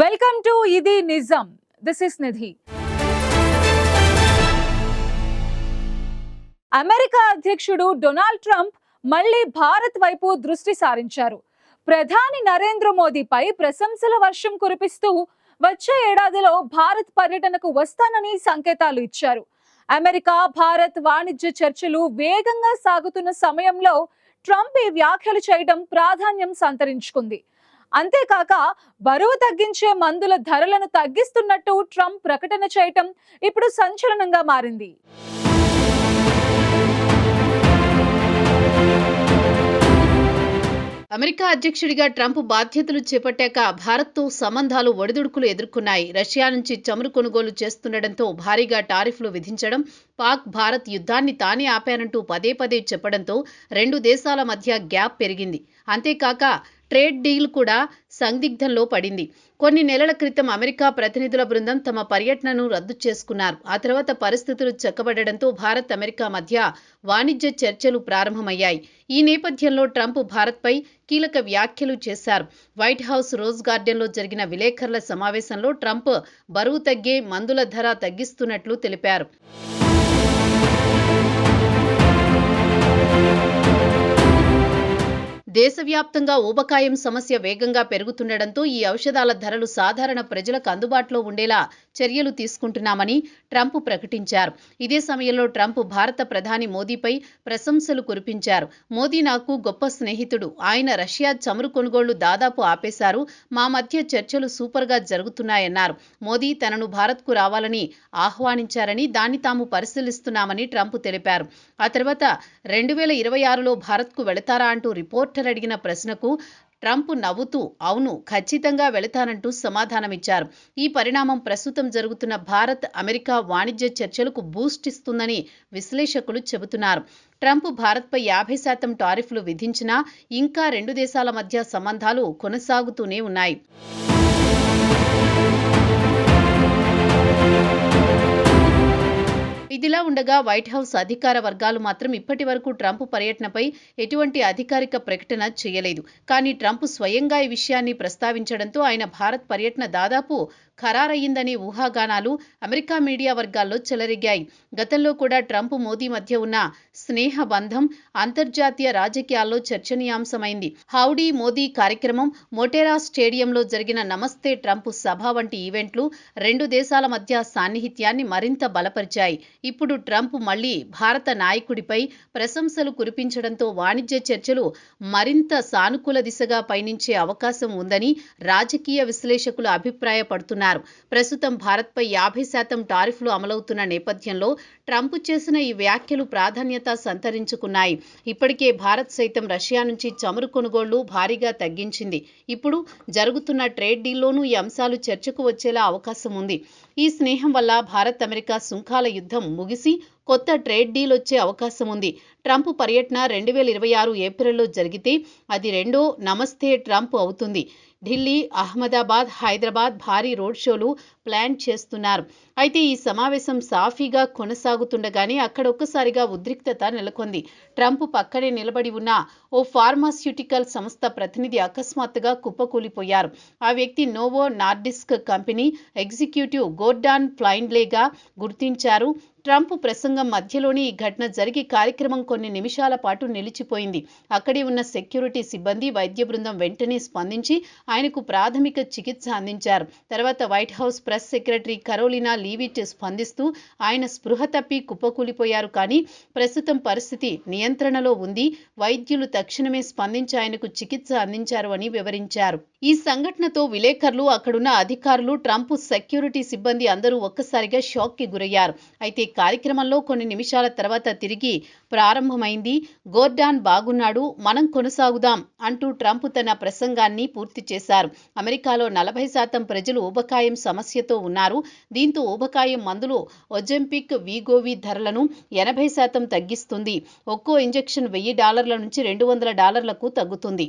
Welcome to ఇది నిజం. This is Nidhi. America అధ్యక్షుడు డొనాల్డ్ ట్రంప్ మళ్ళీ భారత్ వైపు దృష్టి సారించారు. ప్రధాని నరేంద్ర మోదీపై ప్రశంసల వర్షం కురిపిస్తూ వచ్చే ఏడాదిలో భారత్ పర్యటనకు వస్తానని సంకేతాలు ఇచ్చారు. అమెరికా భారత్ వాణిజ్య చర్చలు వేగంగా సాగుతున్న సమయంలో ట్రంప్ ఈ వ్యాఖ్యలు చేయడం ప్రాధాన్యం సంతరించుకుంది. అంతేకాక బరువు తగ్గించే మందుల ధరలను తగ్గిస్తున్నట్టు ట్రంప్ ప్రకటన చేయటం ఇప్పుడు సంచలనంగా మారింది. అమెరికా అధ్యక్షుడిగా ట్రంప్ బాధ్యతలు చేపట్టాక భారత్తో సంబంధాలు ఒడిదుడుకులు ఎదుర్కొన్నాయి. రష్యా నుంచి చమురు కొనుగోలు చేస్తుండటంతో భారీగా టారిఫ్లు విధించడం, పాక్ భారత్ యుద్ధాన్ని తానే ఆపానంటూ పదే పదే చెప్పడంతో రెండు దేశాల మధ్య గ్యాప్ పెరిగింది. అంతేకాక ట్రేడ్ డీల్ కూడా సందిగ్ధంలో పడింది. కొన్ని నెలల క్రితం అమెరికా ప్రతినిధుల బృందం తమ పర్యటనను రద్దు చేసుకున్నారు. ఆ తర్వాత పరిస్థితులు చక్కబడడంతో భారత్ అమెరికా మధ్య వాణిజ్య చర్చలు ప్రారంభమయ్యాయి. ఈ నేపథ్యంలో ట్రంప్ భారత్పై కీలక వ్యాఖ్యలు చేశారు. వైట్ హౌస్ రోజ్ గార్డెన్లో జరిగిన విలేకరుల సమావేశంలో ట్రంప్ బరువు తగ్గే మందుల ధర తగ్గిస్తున్నట్లు తెలిపారు. దేశవ్యాప్తంగా ఊబకాయం సమస్య వేగంగా పెరుగుతుండటంతో ఈ ఔషధాల ధరలు సాధారణ ప్రజలకు అందుబాటులో ఉండేలా చర్యలు తీసుకుంటున్నామని ట్రంప్ ప్రకటించారు. ఇదే సమయంలో ట్రంప్ భారత ప్రధాని మోదీపై ప్రశంసలు కురిపించారు. మోదీ నాకు గొప్ప స్నేహితుడు. ఆయన రష్యా చమురు కొనుగోళ్లు దాదాపు ఆపేశారు. మా మధ్య చర్చలు సూపర్గా జరుగుతున్నాయన్నారు. మోదీ తనను భారత్కు రావాలని ఆహ్వానించారని, దాన్ని తాము పరిశీలిస్తున్నామని ట్రంప్ తెలిపారు. ఆ తర్వాత 2026లో భారత్కు వెళతారా అంటూ రిపోర్టర్ అడిగిన ప్రశ్నకు ట్రంప్ నవ్వుతూ అవును, ఖచ్చితంగా వెళతానంటూ సమాధానమిచ్చారు. ఈ పరిణామం ప్రస్తుతం జరుగుతున్న భారత్ అమెరికా వాణిజ్య చర్చలకు బూస్ట్ ఇస్తుందని విశ్లేషకులు చెబుతున్నారు. ట్రంప్ భారత్పై 50% టారిఫ్లు విధించినా ఇంకా రెండు దేశాల మధ్య సంబంధాలు కొనసాగుతూనే ఉన్నాయి. ఇదిలా ఉండగా వైట్ హౌస్ అధికార వర్గాలు మాత్రం ఇప్పటి వరకు ట్రంప్ పర్యటనపై ఎటువంటి అధికారిక ప్రకటన చేయలేదు. కానీ ట్రంప్ స్వయంగా ఈ విషయాన్ని ప్రస్తావించడంతో ఆయన భారత్ పర్యటన దాదాపు ఖరారయ్యిందనే ఊహాగానాలు అమెరికా మీడియా వర్గాల్లో చెలరేగాయి. గతంలో కూడా ట్రంప్ మోదీ మధ్య ఉన్న స్నేహ బంధం అంతర్జాతీయ రాజకీయాల్లో చర్చనీయాంశమైంది. హౌడీ మోదీ కార్యక్రమం, మోటెరా స్టేడియంలో జరిగిన నమస్తే ట్రంప్ సభ వంటి ఈవెంట్లు రెండు దేశాల మధ్య సాన్నిహిత్యాన్ని మరింత బలపరిచాయి. ఇప్పుడు ట్రంప్ మళ్లీ భారత నాయకుడిపై ప్రశంసలు కురిపించడంతో వాణిజ్య చర్చలు మరింత సానుకూల దిశగా పయనించే అవకాశం ఉందని రాజకీయ విశ్లేషకులు అభిప్రాయపడుతున్నారు. ప్రస్తుతం భారత్పై 50% టారిఫ్లు అమలవుతున్న నేపథ్యంలో ట్రంప్ చేసిన ఈ వ్యాఖ్యలు ప్రాధాన్యత సంతరించుకున్నాయి. ఇప్పటికే భారత్ సైతం రష్యా నుంచి చమురు కొనుగోళ్లు భారీగా తగ్గించింది. ఇప్పుడు జరుగుతున్న ట్రేడ్ డీల్లోనూ ఈ అంశాలు చర్చకు వచ్చేలా అవకాశం ఉంది. ఈ స్నేహం వల్ల భారత్ అమెరికా సుంకాల యుద్ధం ముగిసి కొత్త ట్రేడ్ డీల్ వచ్చే అవకాశం ఉంది. ట్రంప్ పర్యటన 2026 ఏప్రిల్లో జరిగితే అది రెండో నమస్తే ట్రంప్ అవుతుంది. ఢిల్లీ, అహ్మదాబాద్, హైదరాబాద్ భారీ రోడ్ షోలు ప్లాన్ చేస్తున్నారు. అయితే ఈ సమావేశం సాఫీగా కొనసాగుతుండగానే అక్కడ ఒక్కసారిగా ఉద్రిక్తత నెలకొంది. ట్రంప్ పక్కనే నిలబడి ఉన్న ఓ ఫార్మాస్యూటికల్ సంస్థ ప్రతినిధి అకస్మాత్తుగా కుప్పకూలిపోయారు. ఆ వ్యక్తి Novo Nordisk company executive Gordon ప్లైన్లేగా గుర్తించారు. ట్రంప్ ప్రసంగం మధ్యలోనే ఈ ఘటన జరిగి కార్యక్రమం కొన్ని నిమిషాల పాటు నిలిచిపోయింది. అక్కడే ఉన్న సెక్యూరిటీ సిబ్బంది, వైద్య బృందం వెంటనే స్పందించి ఆయనకు ప్రాథమిక చికిత్స అందించారు. తర్వాత white house press secretary Karoline Leavitt స్పందిస్తూ ఆయన స్పృహ తప్పి కుప్పకూలిపోయారు. కానీ ప్రస్తుతం పరిస్థితి నియంత్రణలో ఉంది. వైద్యులు తక్షణమే స్పందించి ఆయనకు చికిత్స అందించారు అని వివరించారు. ఈ సంఘటనతో విలేకరులు, అక్కడున్న అధికారులు, ట్రంప్ సెక్యూరిటీ సిబ్బంది అందరూ ఒక్కసారిగా షాక్కి గురయ్యారు. అయితే కార్యక్రమంలో కొన్ని నిమిషాల తర్వాత తిరిగి ప్రారంభమైంది. గోర్డాన్ బాగున్నాడు, మనం కొనసాగుదాం అంటూ ట్రంప్ తన ప్రసంగాన్ని పూర్తి చేశారు. అమెరికాలో 40% ప్రజలు ఊబకాయం సమస్యతో ఉన్నారు. దీంతో ఊబకాయం మందులు ఒజెంపిక్, వీగోవి ధరలను 80% తగ్గిస్తుంది. ఒక్కో ఇంజెక్షన్ $1000 నుంచి $200లకు తగ్గుతుంది.